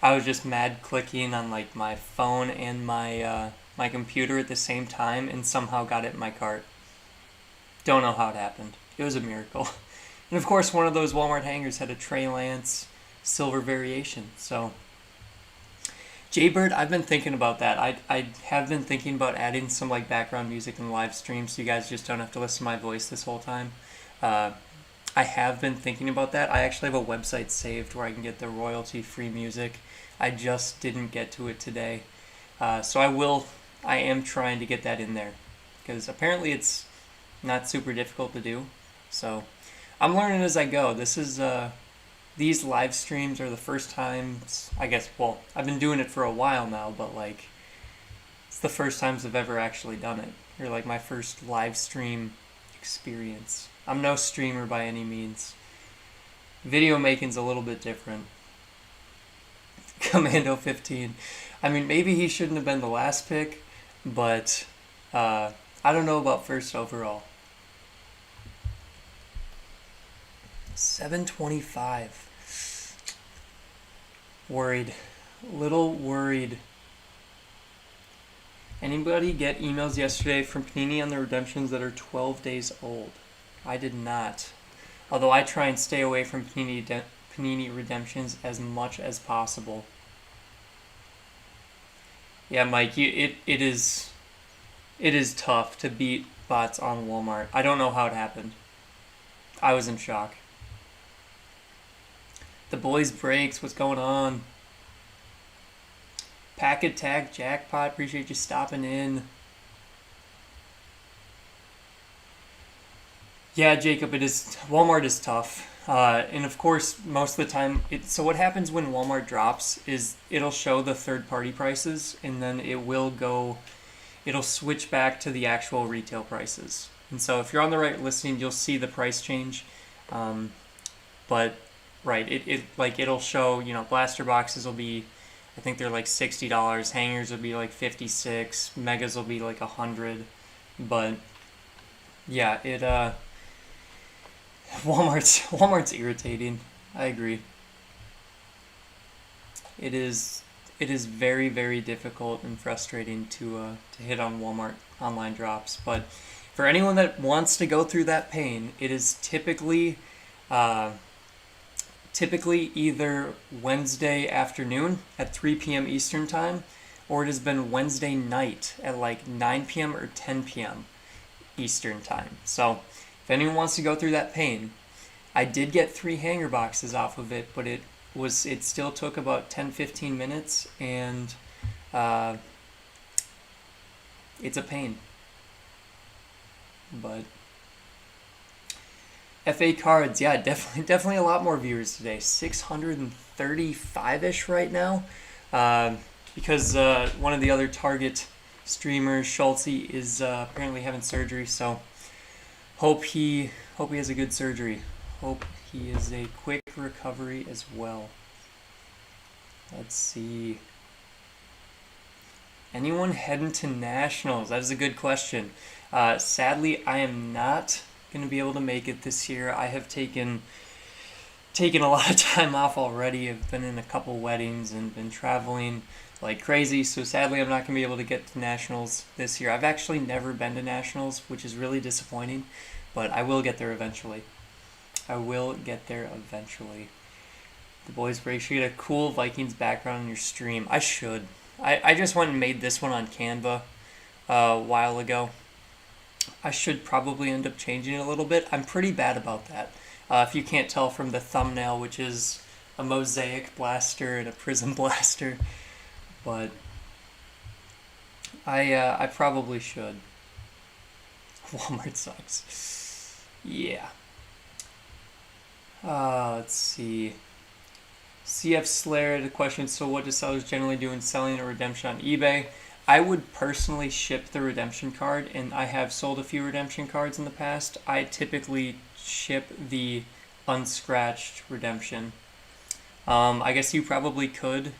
I was just mad clicking on like my phone and my computer at the same time and somehow got it in my cart. Don't know how it happened. It was a miracle. And of course, one of those Walmart hangers had a Trey Lance silver variation. So, Jaybird, I've been thinking about that. I have been thinking about adding some like background music in the live stream, so you guys just don't have to listen to my voice this whole time. I have been thinking about that. I actually have a website saved where I can get the royalty-free music. I just didn't get to it today. So I am trying to get that in there, because apparently it's not super difficult to do. So I'm learning as I go. This is these live streams are the first times, I guess, well, I've been doing it for a while now, but like it's the first times I've ever actually done it. Or like my first live stream experience. I'm no streamer by any means. Video making's a little bit different. Commando 15. I mean, maybe he shouldn't have been the last pick, but I don't know about first overall. 725. Worried. Little worried. Anybody get emails yesterday from Panini on the redemptions that are 12 days old? I did not. Although I try and stay away from Panini redemptions as much as possible. Yeah, Mike, it is tough to beat bots on Walmart. I don't know how it happened. I was in shock. The boys breaks, what's going on? Packet Tag Jackpot, appreciate you stopping in. Yeah, Jacob, Walmart is tough. And of course, most of the time, so what happens when Walmart drops is it'll show the third-party prices, and then it will go it'll switch back to the actual retail prices. And so if you're on the right listing, you'll see the price change. Um, but right, it'll show, blaster boxes will be, I think they're like $60. Hangers will be like 56. Megas will be like 100. But yeah, Walmart's irritating. I agree. It is very, very difficult and frustrating to hit on Walmart online drops. But for anyone that wants to go through that pain, it is uh, typically either Wednesday afternoon at 3 p.m. Eastern time, or it has been Wednesday night at like 9 p.m. or 10 p.m. Eastern time. So if anyone wants to go through that pain, I did get 3 hanger boxes off of it, but it still took about 10-15 minutes, and uh, it's a pain. But FA cards, yeah, definitely a lot more viewers today. 635-ish right now, because one of the other Target streamers, Schulte, is apparently having surgery. So hope he has a good surgery. Hope he is a quick recovery as well. Let's see. Anyone heading to nationals? That is a good question. Sadly, I am not going to be able to make it this year. I have taken a lot of time off already. I've been in a couple weddings and been traveling like crazy. So sadly, I'm not going to be able to get to nationals this year. I've actually never been to nationals, which is really disappointing. But I will get there eventually. The boys break should get a cool Vikings background on your stream. I should. I just went and made this one on Canva a while ago. I should probably end up changing it a little bit. I'm pretty bad about that. If you can't tell from the thumbnail, which is a mosaic blaster and a Prizm blaster, but I probably should. Walmart sucks. Yeah. Let's see. CF Slayer, the question, so what do sellers generally do in selling a redemption on eBay? I would personally ship the redemption card, and I have sold a few redemption cards in the past. I typically ship the unscratched redemption. I guess you probably could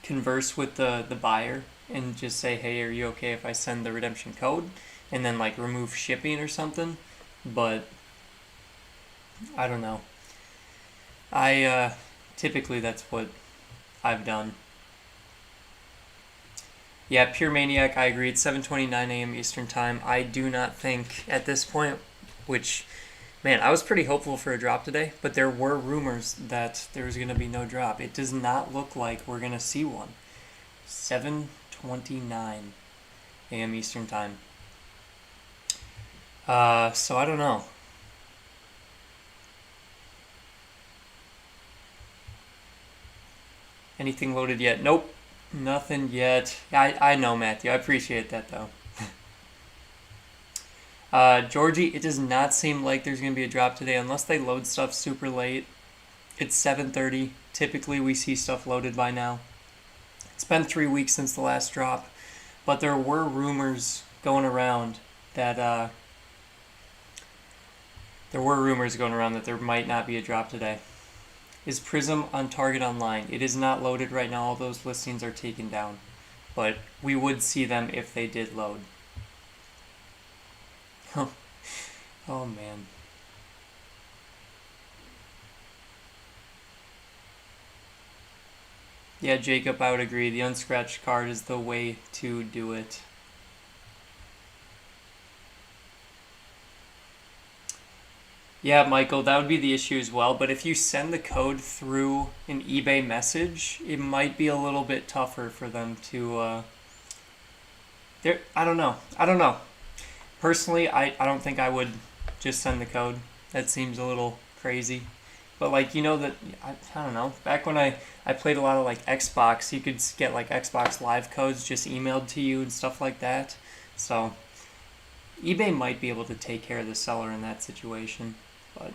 converse with the buyer and just say, hey, are you okay if I send the redemption code? And then like remove shipping or something. But I don't know. Typically that's what I've done. Yeah, Pure Maniac, I agree. It's 7:29 a.m. Eastern Time. I do not think at this point, which, man, I was pretty hopeful for a drop today, but there were rumors that there was going to be no drop. It does not look like we're going to see one. 7:29 a.m. Eastern Time. So I don't know. Anything loaded yet? Nope. Nothing yet. I know, Matthew. I appreciate that, though. Georgie, it does not seem like there's going to be a drop today unless they load stuff super late. It's 7:30. Typically, we see stuff loaded by now. It's been 3 weeks since the last drop, but there were rumors going around that there might not be a drop today. Is Prizm on Target Online? It is not loaded right now. All those listings are taken down. But we would see them if they did load. Oh man. Yeah, Jacob, I would agree. The unscratched card is the way to do it. Yeah, Michael, that would be the issue as well. But if you send the code through an eBay message, it might be a little bit tougher for them to. I don't know. Personally, I don't think I would just send the code. That seems a little crazy. But that I don't know. Back when I played a lot of like Xbox, you could get like Xbox Live codes just emailed to you and stuff like that. So eBay might be able to take care of the seller in that situation. But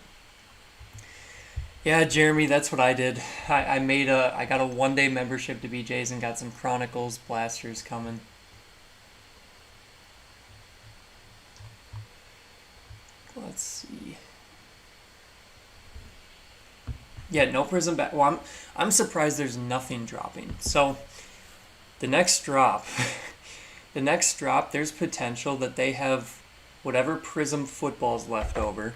yeah, Jeremy, that's what I did. I got a 1-day membership to BJ's and got some Chronicles blasters coming. Let's see. Yeah, no Prizm back. Well, I'm surprised there's nothing dropping. So the next drop, the next drop, there's potential that they have whatever Prizm football's left over.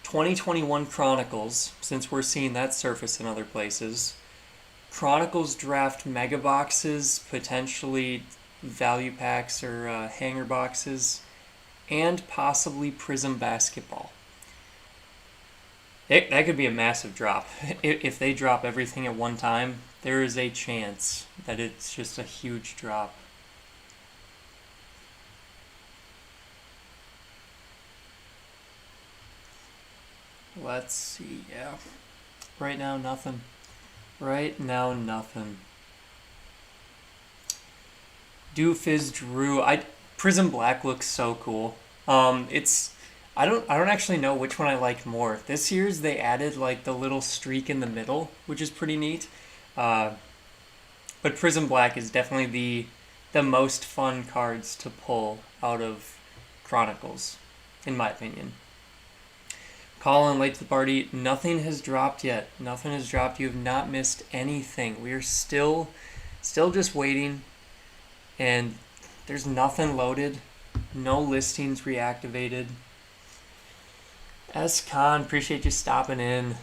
2021 Chronicles, since we're seeing that surface in other places. Chronicles draft mega boxes, potentially value packs or hanger boxes, and possibly Prizm basketball. That could be a massive drop. If they drop everything at one time, there is a chance that it's just a huge drop. Let's see, yeah. Right now, nothing. Right now, nothing. Doofus Drew. Prizm Black looks so cool. It's I don't actually know which one I like more. This year's they added like the little streak in the middle, which is pretty neat. Uh, but Prizm Black is definitely the most fun cards to pull out of Chronicles, in my opinion. Colin, late to the party. Nothing has dropped yet. Nothing has dropped. You have not missed anything. We are still just waiting, and there's nothing loaded. No listings reactivated. S Con, appreciate you stopping in.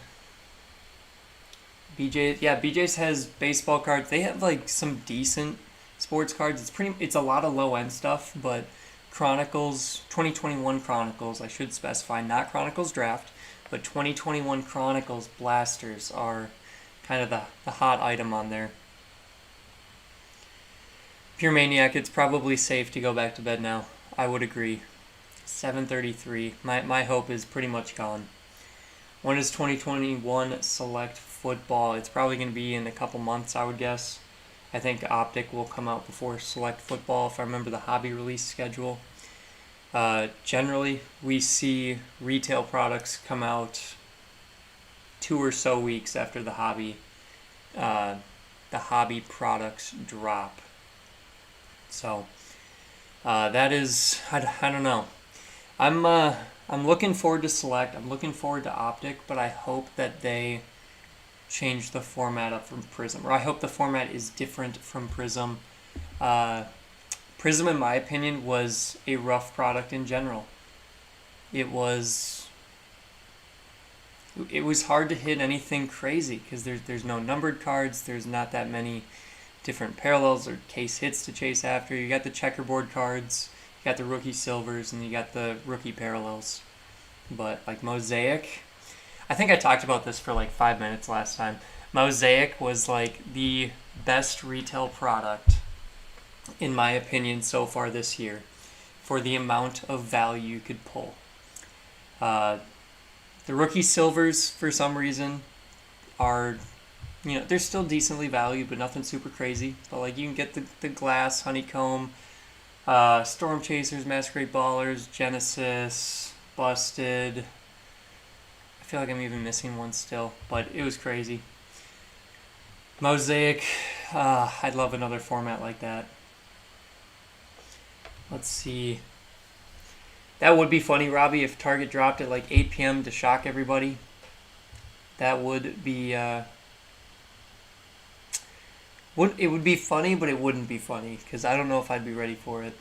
BJ's has baseball cards. They have like some decent sports cards. It's a lot of low end stuff, but Chronicles 2021 Chronicles, I should specify, not Chronicles Draft, but 2021 Chronicles blasters are kind of the hot item on there. Pure Maniac, it's probably safe to go back to bed now. I would agree. 7:33. My hope is pretty much gone. When is 2021 Select Football? It's probably going to be in a couple months, I would guess. I think Optic will come out before Select Football, if I remember the hobby release schedule. Generally, we see retail products come out 2 or so weeks after the hobby products drop. So that is, I don't know. I'm looking forward to Select. I'm looking forward to Optic, but I hope that they change the format up from Prizm, or I hope the format is different from Prizm. Prizm, in my opinion, was a rough product in general. It was hard to hit anything crazy because there's no numbered cards. There's not that many different parallels or case hits to chase after. You got the checkerboard cards, you got the rookie silvers, and you got the rookie parallels. But like Mosaic, I think I talked about this for like 5 minutes last time. Mosaic was like the best retail product, in my opinion, so far this year, for the amount of value you could pull. The rookie silvers, for some reason, are, they're still decently valued, but nothing super crazy. But like you can get the glass, honeycomb, storm chasers, masquerade ballers, Genesis, busted. I feel like I'm even missing one still, but it was crazy. Mosaic, I'd love another format like that. Let's see. That would be funny, Robbie, if Target dropped at like 8 p.m. to shock everybody. That would be... it would be funny, but it wouldn't be funny, because I don't know if I'd be ready for it.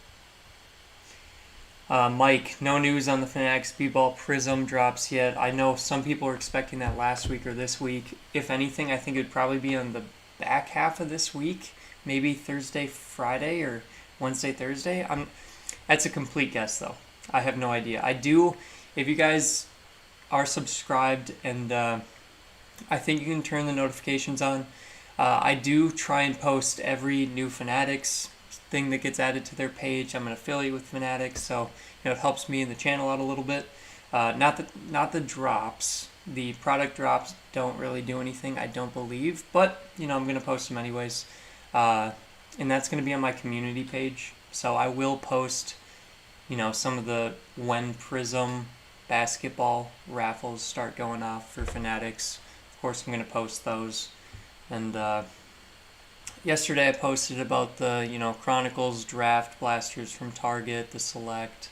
Mike, no news on the Fanatics B-Ball Prizm drops yet. I know some people are expecting that last week or this week. If anything, I think it would probably be on the back half of this week. Maybe Thursday, Friday, or Wednesday, Thursday. That's a complete guess, though. I have no idea. I do, if you guys are subscribed, and I think you can turn the notifications on. I do try and post every new Fanatics thing that gets added to their page. I'm an affiliate with Fanatics, so it helps me and the channel out a little bit. Not the drops. The product drops don't really do anything, I don't believe, but I'm going to post them anyways. And that's going to be on my community page. So I will post, some of the when Prizm basketball raffles start going off for Fanatics. Of course, I'm going to post those. And yesterday I posted about the, Chronicles draft blasters from Target, the Select.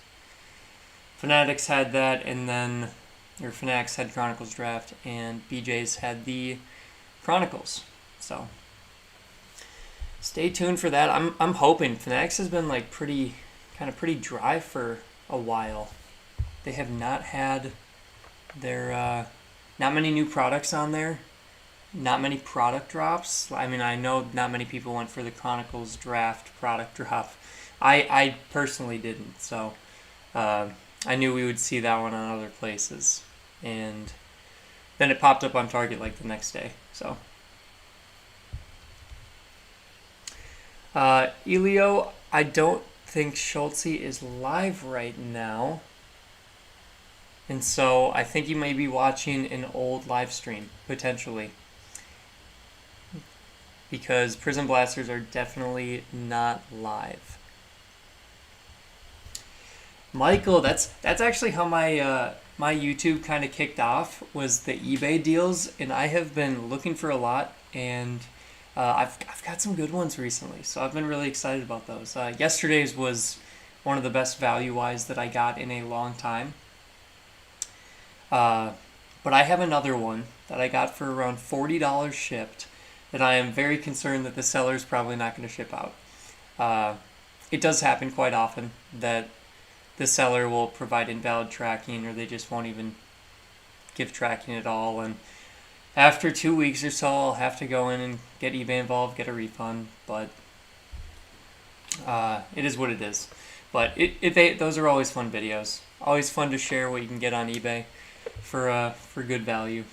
Fanatics had that, and then Fanatics had Chronicles Draft, and BJ's had the Chronicles. So stay tuned for that. I'm hoping. Fanatics has been like pretty dry for a while. They have not had their not many new products on there. Not many product drops. I mean, I know not many people went for the Chronicles Draft product drop. I personally didn't, so I knew we would see that one on other places. And then it popped up on Target like the next day. So Elio, I don't think Schultze is live right now. And so I think you may be watching an old live stream, potentially. Because Prizm Blasters are definitely not live. Michael, that's actually how my my YouTube kind of kicked off, was the eBay deals, and I have been looking for a lot, and I've got some good ones recently, so I've been really excited about those. Yesterday's was one of the best value-wise that I got in a long time. But I have another one that I got for around $40 shipped that I am very concerned that the seller's probably not going to ship out. It does happen quite often that the seller will provide invalid tracking, or they just won't even give tracking at all, and after 2 weeks or so I'll have to go in and get eBay involved, get a refund, but it is what it is. But those are always fun videos. Always fun to share what you can get on eBay for good value.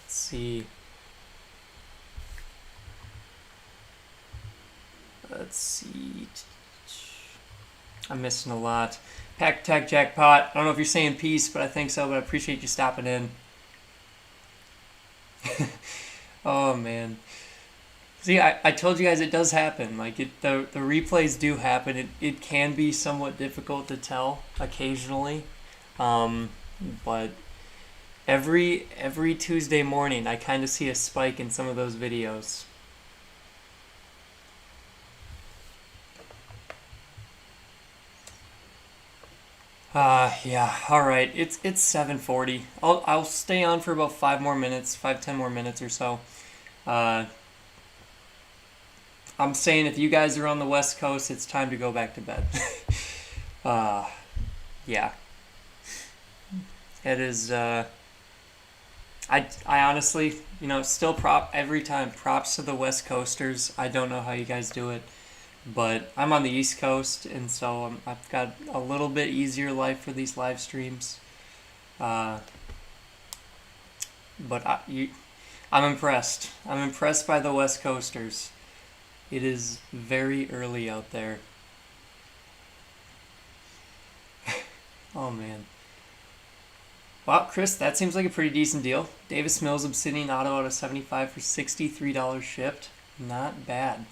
Let's see. I'm missing a lot. Pack Tag Jackpot. I don't know if you're saying peace, but I think so, but I appreciate you stopping in. Oh, man. See, I told you guys it does happen. Like, the replays do happen. It can be somewhat difficult to tell occasionally. But every Tuesday morning, I kind of see a spike in some of those videos. Yeah, all right. It's 7:40. I'll stay on for about 10 more minutes or so. I'm saying if you guys are on the West Coast, it's time to go back to bed. Yeah. It is. I honestly, still every time props to the West Coasters. I don't know how you guys do it. But I'm on the East Coast, and so I've got a little bit easier life for these live streams. But I'm impressed. I'm impressed by the West Coasters. It is very early out there. Oh, man. Well, Chris, that seems like a pretty decent deal. Davis Mills Obsidian Auto out of 75 for $63 shipped. Not bad.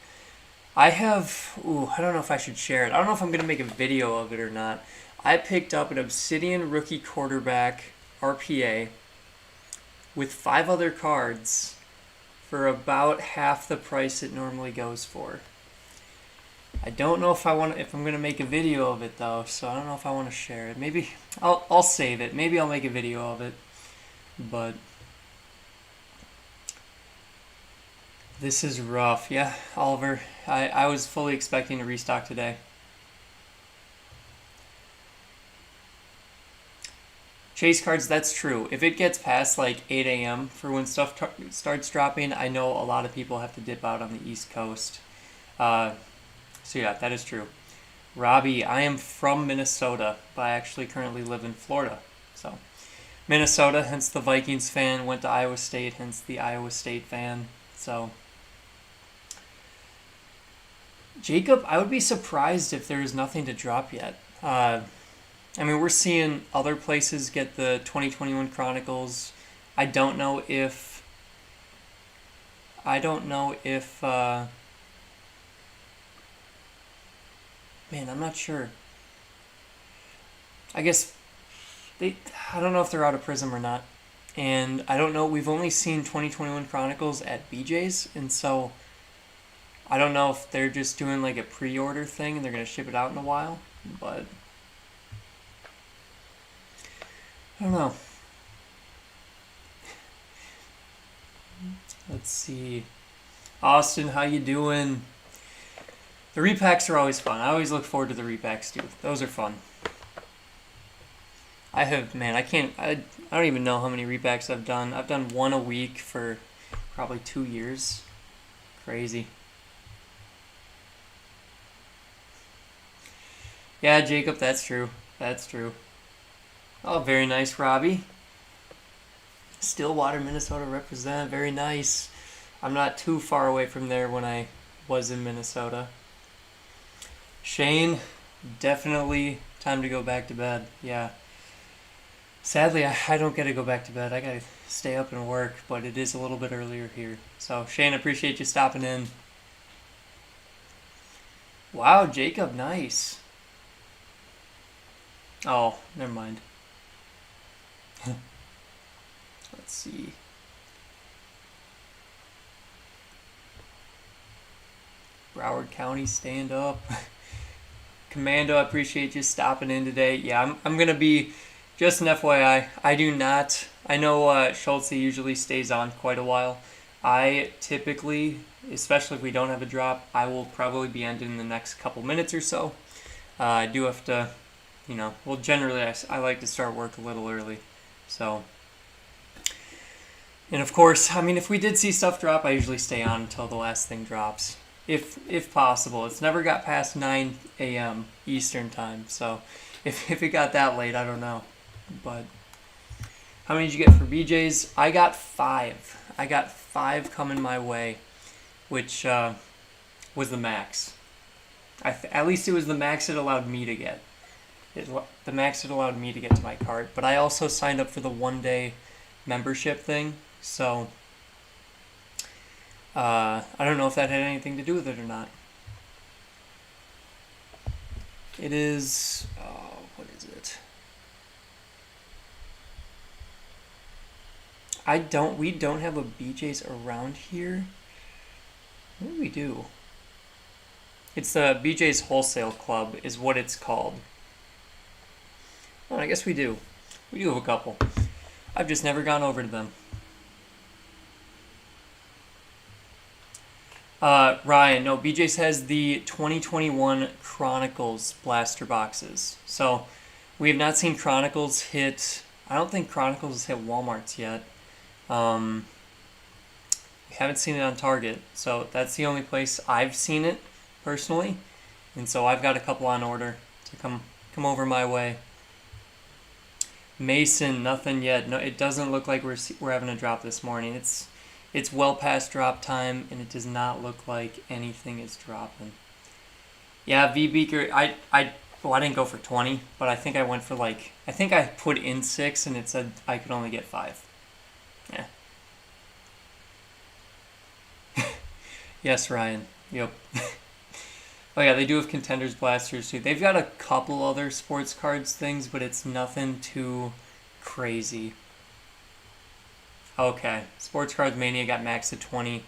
I don't know if I should share it. I don't know if I'm going to make a video of it or not. I picked up an Obsidian rookie quarterback RPA with 5 other cards for about half the price it normally goes for. I don't know if I'm going to make a video of it though, so I don't know if I want to share it. Maybe I'll save it. Maybe I'll make a video of it. But this is rough. Yeah, Oliver. I was fully expecting to restock today. Chase cards, that's true. If it gets past like 8 a.m. for when stuff starts dropping, I know a lot of people have to dip out on the East Coast. So yeah, that is true. Robbie, I am from Minnesota, but I actually currently live in Florida. So Minnesota, hence the Vikings fan. Went to Iowa State, hence the Iowa State fan. So Jacob, I would be surprised if there's nothing to drop yet. I mean, we're seeing other places get the 2021 Chronicles. I don't know if man, I'm not sure. I guess I don't know if they're out of Prizm or not. And I don't know, we've only seen 2021 Chronicles at BJ's, and so I don't know if they're just doing like a pre-order thing and they're going to ship it out in a while, but I don't know. Let's see. Austin, how you doing? The repacks are always fun. I always look forward to the repacks too. Those are fun. I don't even know how many repacks I've done. I've done one a week for probably 2 years. Crazy. Yeah, Jacob, that's true. That's true. Oh, very nice, Robbie. Stillwater, Minnesota represent. Very nice. I'm not too far away from there when I was in Minnesota. Shane, definitely time to go back to bed. Yeah. Sadly, I don't get to go back to bed. I gotta stay up and work, but it is a little bit earlier here. So, Shane, appreciate you stopping in. Wow, Jacob, nice. Oh, never mind. Let's see. Broward County, stand up. Commando, I appreciate you stopping in today. Yeah, I'm going to be, just an FYI, I do not, I know Schultze usually stays on quite a while. I typically, especially if we don't have a drop, I will probably be ending in the next couple minutes or so. I do have to, well, generally I like to start work a little early. So, and of course, I mean, if we did see stuff drop, I usually stay on until the last thing drops. If possible. It's never got past 9 a.m. Eastern time, so if it got that late, I don't know. But how many did you get for BJ's? I got 5. I got 5 coming my way, which was the max. At least it was the max it allowed me to get. The max it allowed me to get to my cart. But I also signed up for the one-day membership thing, so I don't know if that had anything to do with it or not. It is, what is it? We don't have a BJ's around here. What do we do? It's the BJ's Wholesale Club is what it's called. Oh, I guess we do. We do have a couple. I've just never gone over to them. Ryan, no, BJ's has the 2021 Chronicles blaster boxes. So we have not seen Chronicles hit. I don't think Chronicles has hit Walmart's yet. We haven't seen it on Target. So that's the only place I've seen it personally. And so I've got a couple on order to come over my way. Mason, nothing yet. No, it doesn't look like we're having a drop this morning. It's well past drop time, and it does not look like anything is dropping. Yeah, V Beaker, I didn't go for 20, but I think I went for I think I put in 6, and it said I could only get 5. Yeah. Yes, Ryan. Yep. Oh yeah, they do have Contenders Blasters too. They've got a couple other sports cards things, but it's nothing too crazy. Okay, Sports Cards Mania got maxed at 20,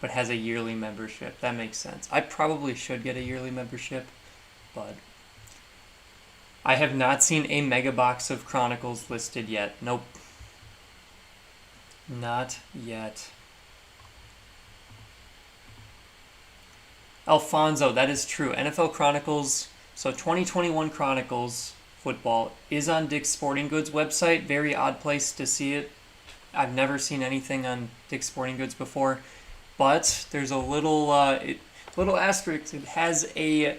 but has a yearly membership. That makes sense. I probably should get a yearly membership, but I have not seen a mega box of Chronicles listed yet. Nope. Not yet. Alfonso, that is true. NFL Chronicles, so 2021 Chronicles football is on Dick's Sporting Goods website. Very odd place to see it. I've never seen anything on Dick's Sporting Goods before, but there's a little asterisk. It has a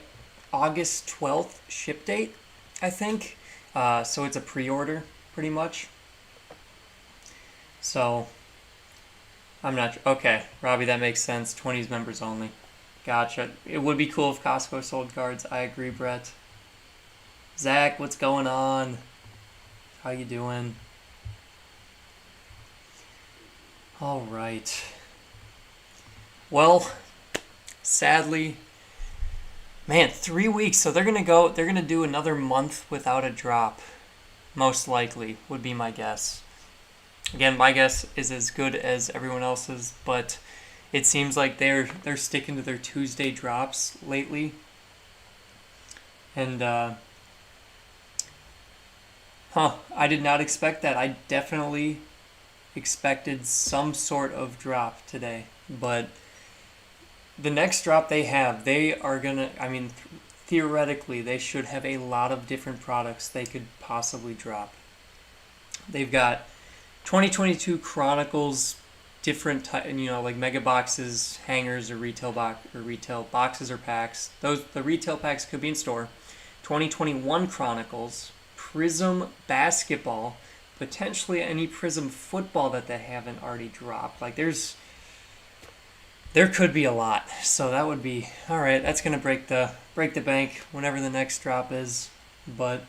August 12th ship date, I think. So it's a pre-order, pretty much. So I'm not okay, Robbie. That makes sense. 20s members only. Gotcha. It would be cool if Costco sold cards. I agree, Brett. Zach, what's going on? How you doing? All right. Well, sadly, man, 3 weeks. So they're gonna do another month without a drop. Most likely would be my guess. Again, my guess is as good as everyone else's, but it seems like they're sticking to their Tuesday drops lately. And Huh, I did not expect that. I definitely expected some sort of drop today, but the next drop they have, they are gonna. I mean, theoretically, they should have a lot of different products they could possibly drop. They've got 2022 Chronicles, different like mega boxes, hangers, or retail boxes or packs. Those the retail packs could be in store. 2021 Chronicles, Prizm basketball, potentially any Prizm football that they haven't already dropped. Like there could be a lot. So that would be all right. That's gonna break the bank whenever the next drop is. But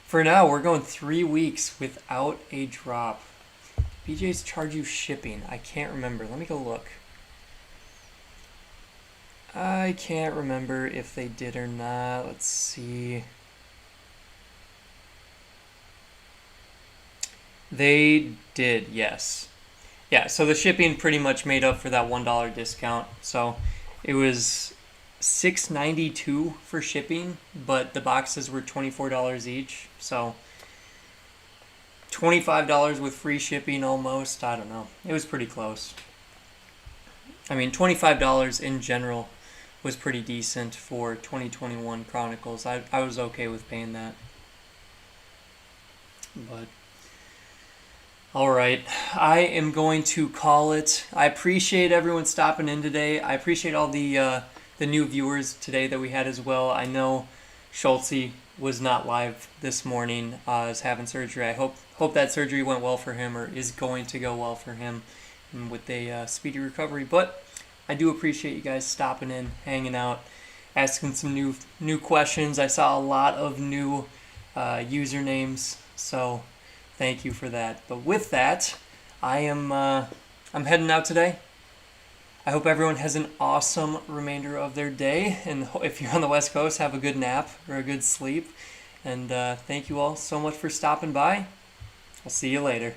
for now, we're going 3 weeks without a drop. BJ's charge you shipping. I can't remember. Let me go look. I can't remember if they did or not. Let's see. They did, yes. Yeah, so the shipping pretty much made up for that $1 discount. So it was $6.92 for shipping, but the boxes were $24 each. So $25 with free shipping almost. I don't know. It was pretty close. I mean, $25 in general was pretty decent for 2021 Chronicles. I was okay with paying that. But all right, I am going to call it. I appreciate everyone stopping in today. I appreciate all the new viewers today that we had as well. I know Schultze was not live this morning. Is having surgery. I hope that surgery went well for him, or is going to go well for him, and with a speedy recovery. But I do appreciate you guys stopping in, hanging out, asking some new questions. I saw a lot of new usernames, so thank you for that. But with that, I'm heading out today. I hope everyone has an awesome remainder of their day, and if you're on the West Coast, have a good nap or a good sleep. And thank you all so much for stopping by. I'll see you later.